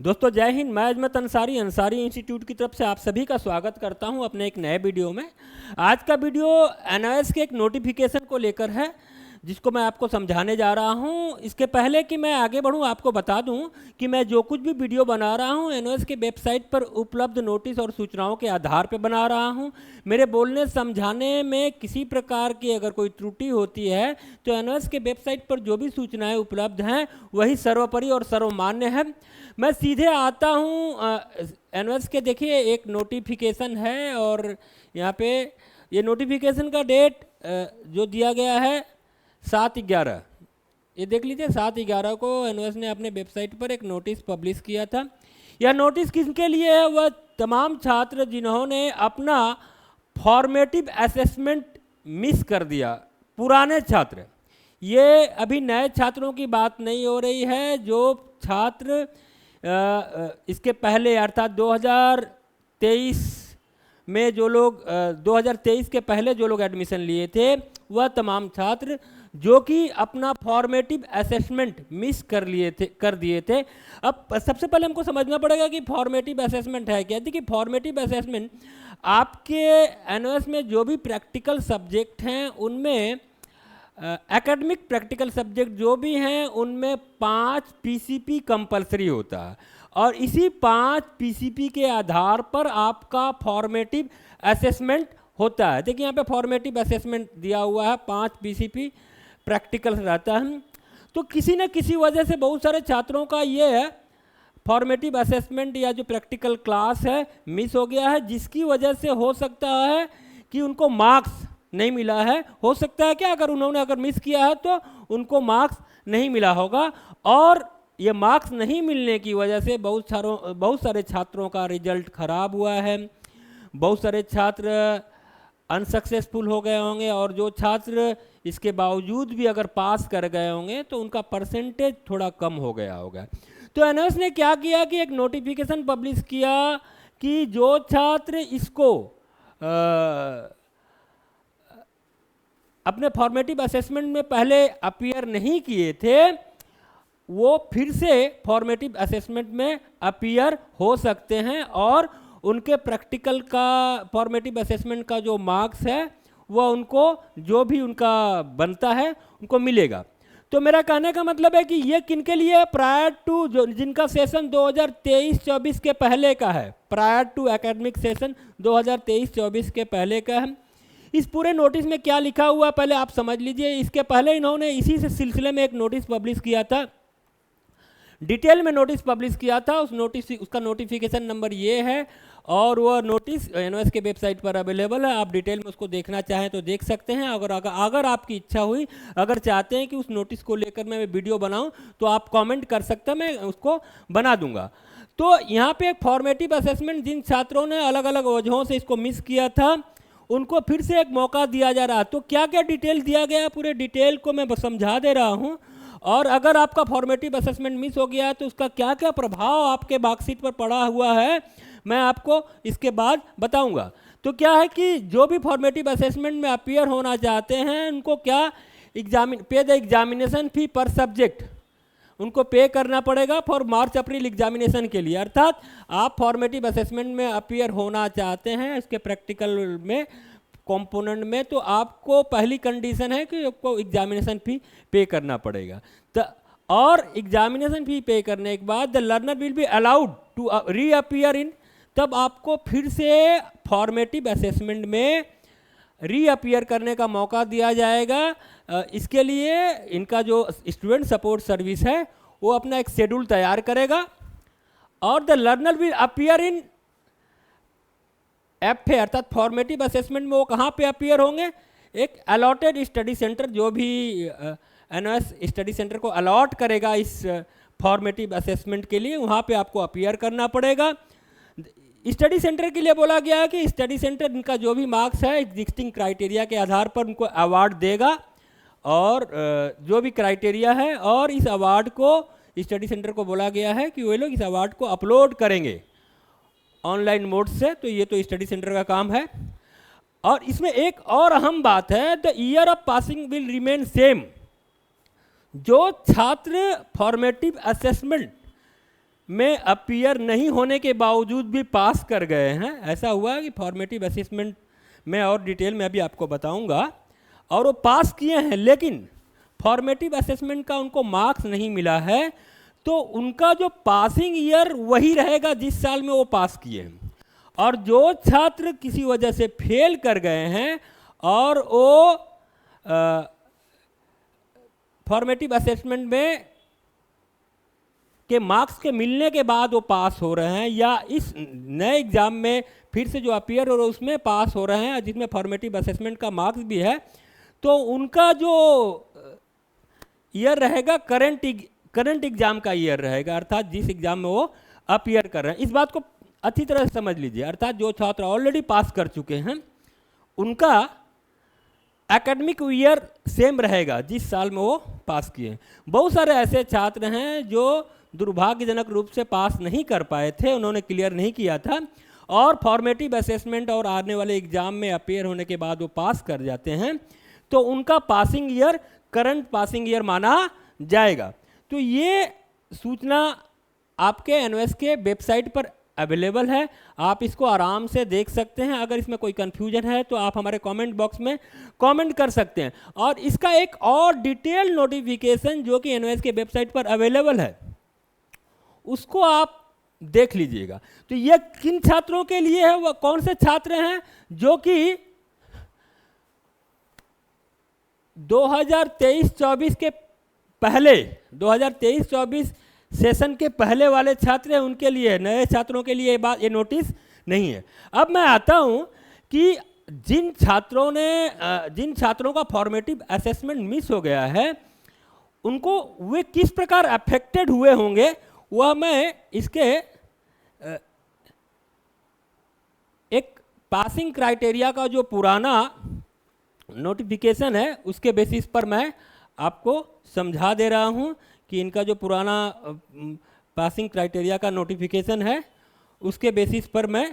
दोस्तों जय हिंद। मैं अजमत अंसारी अंसारी इंस्टीट्यूट की तरफ से आप सभी का स्वागत करता हूं अपने एक नए वीडियो में। आज का वीडियो एनओएस के एक नोटिफिकेशन को लेकर है जिसको मैं आपको समझाने जा रहा हूं। इसके पहले कि मैं आगे बढ़ूं आपको बता दूं कि मैं जो कुछ भी वीडियो बना रहा हूं एनओएस के वेबसाइट पर उपलब्ध नोटिस और सूचनाओं के आधार पर बना रहा हूं। मेरे बोलने समझाने में किसी प्रकार की अगर कोई त्रुटि होती है तो एनओएस के वेबसाइट पर जो भी सूचनाएं उपलब्ध हैं वही सर्वोपरि और सर्वमान्य है। मैं सीधे आता हूँ एनओएस के। देखिए एक नोटिफिकेशन है और यहाँ पे ये नोटिफिकेशन का डेट जो दिया गया है 7/11। ये देख लीजिए 7/11 को एनओएस ने अपने वेबसाइट पर एक नोटिस पब्लिश किया था। यह नोटिस किसके लिए है? वह तमाम छात्र जिन्होंने अपना फॉर्मेटिव असेसमेंट मिस कर दिया, पुराने छात्र। ये अभी नए छात्रों की बात नहीं हो रही है। जो छात्र इसके पहले अर्थात 2023 में जो लोग 2023 के पहले जो लोग एडमिशन लिए थे वह तमाम छात्र जो कि अपना फॉर्मेटिव असेसमेंट मिस कर दिए थे। अब सबसे पहले हमको समझना पड़ेगा कि फॉर्मेटिव असेसमेंट है क्या। देखिए फॉर्मेटिव असेसमेंट आपके एनओएस में जो भी प्रैक्टिकल सब्जेक्ट हैं उनमें एकेडमिक प्रैक्टिकल सब्जेक्ट जो भी हैं उनमें 5 पीसीपी कंपलसरी होता है और इसी 5 पीसीपी के आधार पर आपका फॉर्मेटिव असेसमेंट होता है। देखिए यहाँ पे फॉर्मेटिव असेसमेंट दिया हुआ है, 5 पीसीपी प्रैक्टिकल रहता है। तो किसी न किसी वजह से बहुत सारे छात्रों का ये है फॉर्मेटिव असेसमेंट या जो प्रैक्टिकल क्लास है मिस हो गया है, जिसकी वजह से हो सकता है कि उनको मार्क्स नहीं मिला है। हो सकता है कि अगर उन्होंने मिस किया है तो उनको मार्क्स नहीं मिला होगा और ये मार्क्स नहीं मिलने की वजह से बहुत सारे छात्रों का रिजल्ट खराब हुआ है। बहुत सारे छात्र अनसक्सेसफुल हो गए होंगे और जो छात्र इसके बावजूद भी अगर पास कर गए होंगे तो उनका परसेंटेज थोड़ा कम हो गया होगा। तो एनओएस ने क्या किया कि एक नोटिफिकेशन पब्लिश किया कि जो छात्र इसको अपने फॉर्मेटिव असेसमेंट में पहले अपीयर नहीं किए थे वो फिर से फॉर्मेटिव असेसमेंट में अपीयर हो सकते हैं और उनके प्रैक्टिकल का फॉर्मेटिव असेसमेंट का जो मार्क्स है वह उनको जो भी उनका बनता है उनको मिलेगा। तो मेरा कहने का मतलब है कि ये किनके लिए? प्रायर टू जो जिनका सेशन 2023-24 के पहले का है, प्रायर टू एकेडमिक सेशन 2023-24 के पहले का है। इस पूरे नोटिस में क्या लिखा हुआ पहले आप समझ लीजिए। इसके पहले इन्होंने इसी से सिलसिले में एक नोटिस पब्लिश किया था, डिटेल में नोटिस पब्लिश किया था। उसका नोटिफिकेशन नंबर ये है और वह नोटिस एनओएस के वेबसाइट पर अवेलेबल है। आप डिटेल में उसको देखना चाहें तो देख सकते हैं। अगर आपकी इच्छा हुई, अगर चाहते हैं कि उस नोटिस को लेकर मैं वीडियो बनाऊं तो आप कमेंट कर सकते हैं, मैं उसको बना दूंगा। तो यहाँ पे एक फॉर्मेटिव असेसमेंट जिन छात्रों ने अलग अलग वजहों से इसको मिस किया था उनको फिर से एक मौका दिया जा रहा है। तो क्या क्या डिटेल दिया गया, पूरे डिटेल को मैं समझा दे रहा हूँ। और अगर आपका फॉर्मेटिव असेसमेंट मिस हो गया है तो उसका क्या क्या प्रभाव आपके मार्कशीट पर पड़ा हुआ है मैं आपको इसके बाद बताऊंगा। तो क्या है कि जो भी फॉर्मेटिव असेसमेंट में अपीयर होना चाहते हैं उनको क्या पे द एग्जामिनेशन फी पर सब्जेक्ट उनको पे करना पड़ेगा फॉर मार्च अप्रैल एग्जामिनेशन के लिए। अर्थात आप फॉर्मेटिव असेसमेंट में अपीयर होना चाहते हैं इसके प्रैक्टिकल में कंपोनेंट में, तो आपको पहली कंडीशन है कि आपको एग्जामिनेशन फी पे करना पड़ेगा। तो और एग्जामिनेशन फी पे करने के बाद the learner will be allowed to reappear in, तब आपको फिर से फॉर्मेटिव असेसमेंट में रीअपीयर करने का मौका दिया जाएगा। इसके लिए इनका जो स्टूडेंट सपोर्ट सर्विस है वो अपना एक शेड्यूल तैयार करेगा और the learner will appear in FA अर्थात फॉर्मेटिव असेसमेंट में वो कहाँ पे अपीयर होंगे? एक अलॉटेड स्टडी सेंटर, जो भी एनओएस स्टडी सेंटर को अलॉट करेगा इस फॉर्मेटिव असेसमेंट के लिए, वहाँ पे आपको अपीयर करना पड़ेगा। स्टडी सेंटर के लिए बोला गया है कि स्टडी सेंटर इनका जो भी मार्क्स है एग्जिस्टिंग क्राइटेरिया के आधार पर उनको अवार्ड देगा और जो भी क्राइटेरिया है, और इस अवार्ड को स्टडी सेंटर को बोला गया है कि वे लोग इस अवार्ड को अपलोड करेंगे ऑनलाइन मोड से। तो ये तो स्टडी सेंटर का काम है। और इसमें एक और अहम बात है, the year of passing will remain same. जो छात्र फॉर्मेटिव असेसमेंट में अपीयर नहीं होने के बावजूद भी पास कर गए हैं। ऐसा हुआ कि फॉर्मेटिव असेसमेंट में और डिटेल में अभी आपको बताऊंगा, और वो पास किए हैं लेकिन फॉर्मेटिव असेसमेंट का उनको मार्क्स नहीं मिला है, तो उनका जो पासिंग ईयर वही रहेगा जिस साल में वो पास किए हैं। और जो छात्र किसी वजह से फेल कर गए हैं और वो फॉर्मेटिव असेसमेंट में के मार्क्स के मिलने के बाद वो पास हो रहे हैं, या इस नए एग्जाम में फिर से जो अपीयर हो रहे हैं उसमें पास हो रहे हैं जिसमें फॉर्मेटिव असेसमेंट का मार्क्स भी है, तो उनका जो ईयर रहेगा करंट एग्जाम का ईयर रहेगा, अर्थात जिस एग्जाम में वो अपीयर कर रहे हैं। इस बात को अच्छी तरह से समझ लीजिए, अर्थात जो छात्र ऑलरेडी पास कर चुके हैं उनका एकेडमिक ईयर सेम रहेगा जिस साल में वो पास किए। बहुत सारे ऐसे छात्र हैं जो दुर्भाग्यजनक रूप से पास नहीं कर पाए थे, उन्होंने क्लियर नहीं किया था, और फॉर्मेटिव असेसमेंट और आने वाले एग्जाम में अपीयर होने के बाद वो पास कर जाते हैं, तो उनका passing year current passing year माना जाएगा। तो ये सूचना आपके एनओएस के वेबसाइट पर अवेलेबल है, आप इसको आराम से देख सकते हैं। अगर इसमें कोई कन्फ्यूजन है तो आप हमारे कमेंट बॉक्स में कमेंट कर सकते हैं। और इसका एक और डिटेल नोटिफिकेशन जो कि एनओएस के वेबसाइट पर अवेलेबल है उसको आप देख लीजिएगा। तो ये किन छात्रों के लिए है, वह कौन से छात्र हैं जो कि 2023-24 के पहले 2023-24 सेशन के पहले वाले छात्र हैं, उनके लिए, नए छात्रों के लिए ये नोटिस नहीं है। अब मैं आता हूं कि जिन छात्रों का फॉर्मेटिव असेसमेंट मिस हो गया है उनको वे किस प्रकार अफेक्टेड हुए होंगे, वह मैं इसके एक पासिंग क्राइटेरिया का जो पुराना नोटिफिकेशन है उसके बेसिस पर मैं आपको समझा दे रहा हूं कि इनका जो पुराना पासिंग क्राइटेरिया का नोटिफिकेशन है उसके बेसिस पर मैं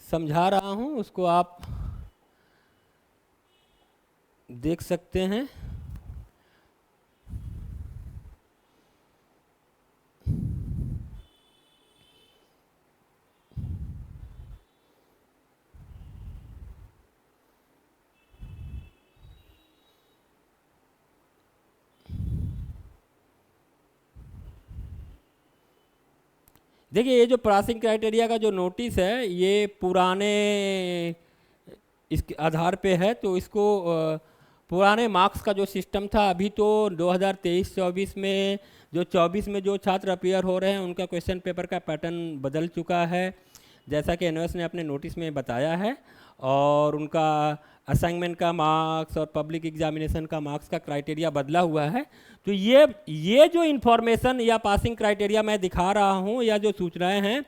समझा रहा हूं, उसको आप देख सकते हैं। देखिए, ये जो पासिंग क्राइटेरिया का जो नोटिस है ये पुराने इसके आधार पे है, तो इसको पुराने मार्क्स का जो सिस्टम था, अभी तो 2023-24 में जो 24 में जो छात्र अपीयर हो रहे हैं उनका क्वेश्चन पेपर का पैटर्न बदल चुका है, जैसा कि एनओएस ने अपने नोटिस में बताया है, और उनका असाइनमेंट का मार्क्स और पब्लिक एग्जामिनेशन का मार्क्स का क्राइटेरिया बदला हुआ है। तो ये जो इन्फॉर्मेशन या पासिंग क्राइटेरिया मैं दिखा रहा हूँ या जो सूचनाएं हैं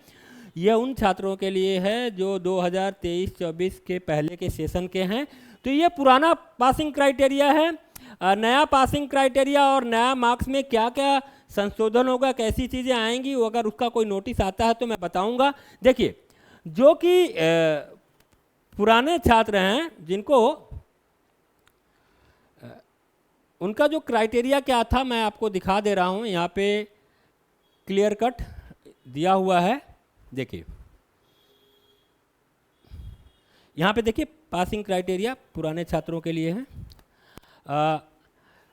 ये उन छात्रों के लिए है जो 2023-24 के पहले के सेशन के हैं। तो ये पुराना पासिंग क्राइटेरिया है। नया पासिंग क्राइटेरिया और नया मार्क्स में क्या क्या संशोधन होगा, कैसी चीज़ें आएंगी, वो अगर उसका कोई नोटिस आता है तो मैं बताऊंगा। देखिए, जो कि पुराने छात्र हैं जिनको उनका जो क्राइटेरिया क्या था मैं आपको दिखा दे रहा हूँ, यहाँ पे क्लियर कट दिया हुआ है। देखिए, यहाँ पे देखिए पासिंग क्राइटेरिया पुराने छात्रों के लिए है।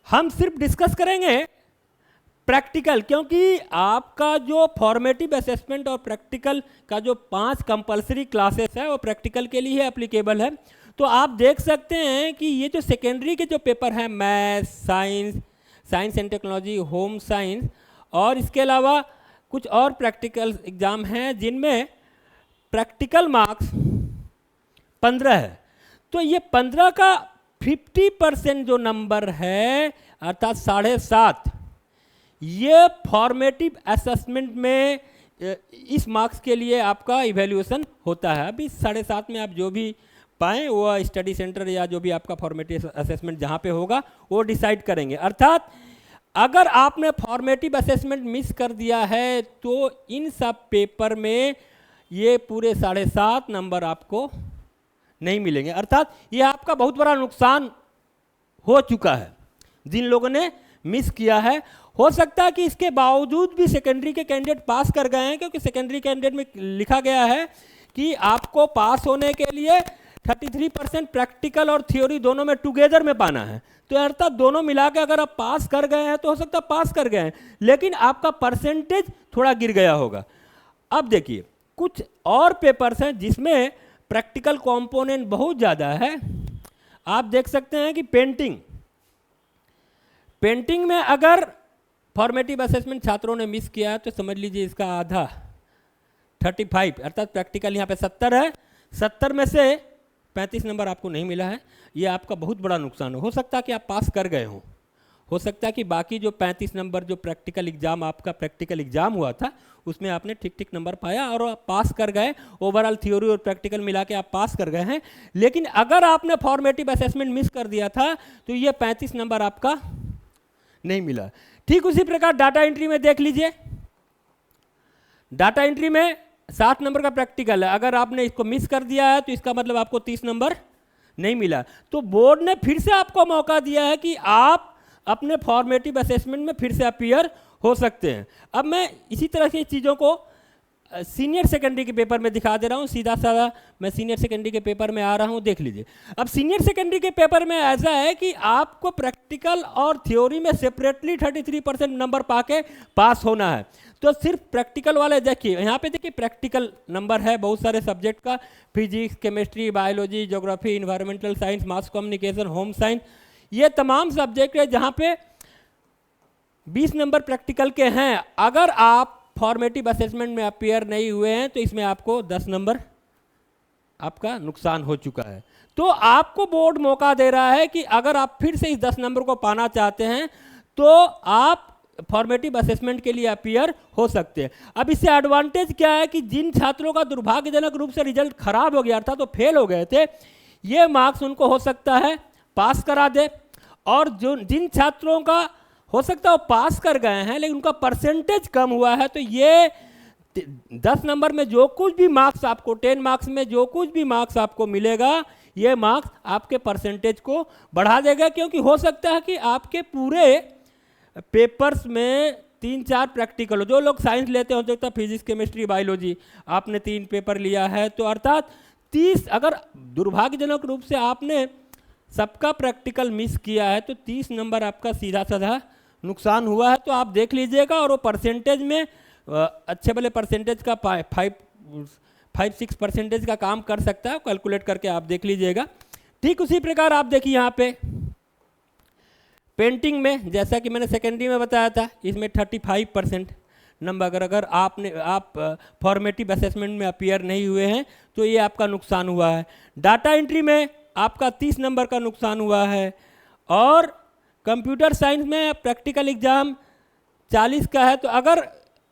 हम सिर्फ डिस्कस करेंगे प्रैक्टिकल, क्योंकि आपका जो फॉर्मेटिव असेसमेंट और प्रैक्टिकल का जो 5 कंपलसरी क्लासेस है वो प्रैक्टिकल के लिए एप्लीकेबल है। तो आप देख सकते हैं कि ये जो सेकेंडरी के जो पेपर हैं, math, science and technology, home science, और इसके अलावा कुछ और प्रैक्टिकल एग्जाम हैं जिनमें प्रैक्टिकल मार्क्स 15 है। तो ये 15 का 50% जो नंबर है अर्थात 7.5, ये फॉर्मेटिव असेसमेंट में इस मार्क्स के लिए आपका इवैल्यूएशन होता है। अभी 7.5 में आप जो भी पाएँ वो स्टडी सेंटर या जो भी आपका फॉर्मेटिव असेसमेंट जहाँ पे होगा वो डिसाइड करेंगे। अर्थात अगर आपने फॉर्मेटिव असेसमेंट मिस कर दिया है तो इन सब पेपर में ये पूरे 7.5 नंबर आपको नहीं मिलेंगे। अर्थात ये आपका बहुत बड़ा नुकसान हो चुका है जिन लोगों ने मिस किया है। हो सकता है कि इसके बावजूद भी सेकेंडरी के कैंडिडेट पास कर गए हैं, क्योंकि सेकेंडरी कैंडिडेट में लिखा गया है कि आपको पास होने के लिए 33% प्रैक्टिकल और थ्योरी दोनों में टुगेदर में पाना है। तो अर्थात दोनों मिला के अगर आप पास कर गए हैं तो हो सकता है पास कर गए हैं, लेकिन आपका परसेंटेज थोड़ा गिर गया होगा। अब देखिए कुछ और पेपर्स हैं जिसमें प्रैक्टिकल कंपोनेंट बहुत ज़्यादा है। आप देख सकते हैं कि पेंटिंग में अगर फॉर्मेटिव असेसमेंट छात्रों ने मिस किया तो समझ लीजिए इसका आधा 35, अर्थात प्रैक्टिकल यहाँ पे 70 है, 70 में से 35 नंबर आपको नहीं मिला है। ये आपका बहुत बड़ा नुकसान हो सकता है कि आप पास कर गए हों, हो सकता है कि बाकी जो 35 नंबर जो प्रैक्टिकल एग्जाम आपका प्रैक्टिकल एग्जाम हुआ था उसमें आपने ठीक ठीक नंबर पाया और आप पास कर गए, ओवरऑल थ्योरी और प्रैक्टिकल मिला के आप पास कर गए हैं। लेकिन अगर आपने फॉर्मेटिव असेसमेंट मिस कर दिया था तो ये 35 नंबर आपका नहीं मिला। ठीक उसी प्रकार डाटा एंट्री में देख लीजिए, डाटा एंट्री में 60 नंबर का प्रैक्टिकल है, अगर आपने इसको मिस कर दिया है तो इसका मतलब आपको 30 नंबर नहीं मिला। तो बोर्ड ने फिर से आपको मौका दिया है कि आप अपने फॉर्मेटिव असेसमेंट में फिर से अपीयर हो सकते हैं। अब मैं इसी तरह की चीज़ों को सीनियर सेकेंडरी के पेपर में दिखा दे रहा हूँ, सीधा साधा मैं सीनियर सेकेंडरी के पेपर में आ रहा हूँ, देख लीजिए। अब सीनियर सेकेंडरी के पेपर में ऐसा है कि आपको प्रैक्टिकल और थ्योरी में सेपरेटली 33% नंबर पाके पास होना है। तो सिर्फ प्रैक्टिकल वाले देखिए, यहाँ पे देखिए प्रैक्टिकल नंबर है बहुत सारे सब्जेक्ट का, physics, chemistry, biology, geography, environmental science, mass communication, home science, ये तमाम सब्जेक्ट है जहाँ पे 20 नंबर प्रैक्टिकल के हैं। अगर आप फॉर्मेटिव असेसमेंट में अपीयर नहीं हुए हैं तो इसमें आपको 10 नंबर आपका नुकसान हो चुका है। तो आपको बोर्ड मौका दे रहा है कि अगर आप फिर से इस 10 नंबर को पाना चाहते हैं तो आप फॉर्मेटिव असेसमेंट के लिए अपीयर हो सकते हैं। अब इससे एडवांटेज क्या है कि जिन छात्रों का दुर्भाग्यजनक रूप से रिजल्ट खराब हो गया था, तो फेल हो गए थे, ये मार्क्स उनको हो सकता है पास करा दे। और जो जिन छात्रों का हो सकता है वो पास कर गए हैं लेकिन उनका परसेंटेज कम हुआ है, तो ये 10 नंबर में जो कुछ भी मार्क्स आपको 10 मार्क्स में जो कुछ भी मार्क्स आपको मिलेगा, ये मार्क्स आपके परसेंटेज को बढ़ा देगा। क्योंकि हो सकता है कि आपके पूरे पेपर्स में 3-4 प्रैक्टिकल हो, जो लोग साइंस लेते हो सकता है फिजिक्स, केमिस्ट्री, बायोलॉजी, आपने 3 पेपर लिया है, तो अर्थात 30, अगर दुर्भाग्यजनक रूप से आपने सबका प्रैक्टिकल मिस किया है तो 30 नंबर आपका सीधा साधा नुकसान हुआ है। तो आप देख लीजिएगा, और वो परसेंटेज में अच्छे भले परसेंटेज का 5-6 परसेंटेज का काम कर सकता है, कैलकुलेट करके आप देख लीजिएगा। ठीक उसी प्रकार आप देखिए यहाँ पे पेंटिंग में, जैसा कि मैंने सेकेंडरी में बताया था, इसमें 35% नंबर अगर आप फॉर्मेटिव असेसमेंट में अपीयर नहीं हुए हैं तो ये आपका नुकसान हुआ है। डाटा एंट्री में आपका 30 नंबर का नुकसान हुआ है, और कंप्यूटर साइंस में प्रैक्टिकल एग्जाम 40 का है, तो अगर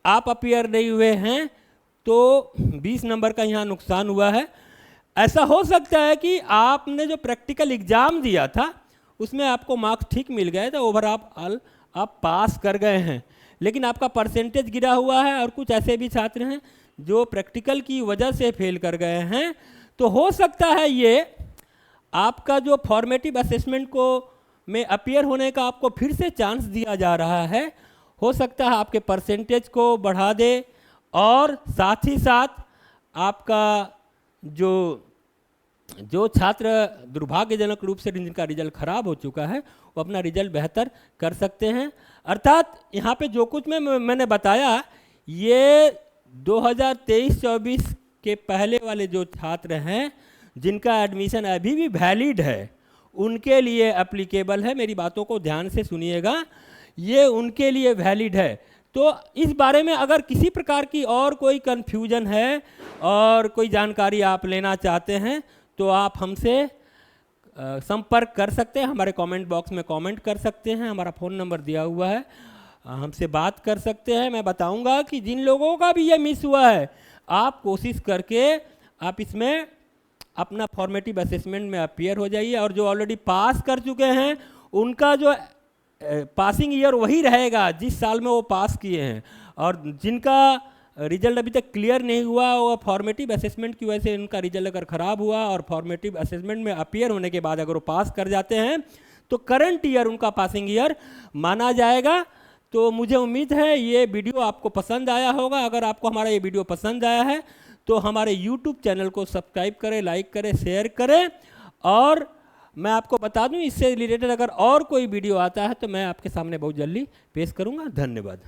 आप अपीयर नहीं हुए हैं तो 20 नंबर का यहाँ नुकसान हुआ है। ऐसा हो सकता है कि आपने जो प्रैक्टिकल एग्जाम दिया था उसमें आपको मार्क्स ठीक मिल गए थे, ओवरऑल आप पास कर गए हैं, लेकिन आपका परसेंटेज गिरा हुआ है। और कुछ ऐसे भी छात्र हैं जो प्रैक्टिकल की वजह से फेल कर गए हैं। तो हो सकता है ये आपका जो फॉर्मेटिव असेसमेंट को में अपीयर होने का आपको फिर से चांस दिया जा रहा है, हो सकता है आपके परसेंटेज को बढ़ा दे, और साथ ही साथ आपका जो छात्र दुर्भाग्यजनक रूप से जिनका रिजल्ट खराब हो चुका है वो अपना रिजल्ट बेहतर कर सकते हैं। अर्थात यहाँ पे जो कुछ मैंने बताया, ये 2023-24 के पहले वाले जो छात्र हैं जिनका एडमिशन अभी भी वैलिड है उनके लिए एप्लीकेबल है। मेरी बातों को ध्यान से सुनिएगा, ये उनके लिए वैलिड है। तो इस बारे में अगर किसी प्रकार की और कोई कन्फ्यूजन है और कोई जानकारी आप लेना चाहते हैं तो आप हमसे संपर्क कर सकते हैं, हमारे कमेंट बॉक्स में कमेंट कर सकते हैं, हमारा फ़ोन नंबर दिया हुआ है, हमसे बात कर सकते हैं। मैं बताऊंगा कि जिन लोगों का भी ये मिस हुआ है, आप कोशिश करके आप इसमें अपना फॉर्मेटिव असेसमेंट में अपीयर हो जाइए, और जो ऑलरेडी पास कर चुके हैं उनका जो पासिंग ईयर वही रहेगा जिस साल में वो पास किए हैं, और जिनका रिजल्ट अभी तक क्लियर नहीं हुआ वो फॉर्मेटिव असेसमेंट की वजह से उनका रिजल्ट अगर ख़राब हुआ और फॉर्मेटिव असेसमेंट में अपीयर होने के बाद अगर वो पास कर जाते हैं तो करंट ईयर उनका पासिंग ईयर माना जाएगा। तो मुझे उम्मीद है ये वीडियो आपको पसंद आया होगा। अगर आपको हमारा ये वीडियो पसंद आया है तो हमारे YouTube चैनल को सब्सक्राइब करें, लाइक करें, शेयर करें। और मैं आपको बता दूं, इससे रिलेटेड अगर और कोई वीडियो आता है तो मैं आपके सामने बहुत जल्दी पेश करूंगा। धन्यवाद।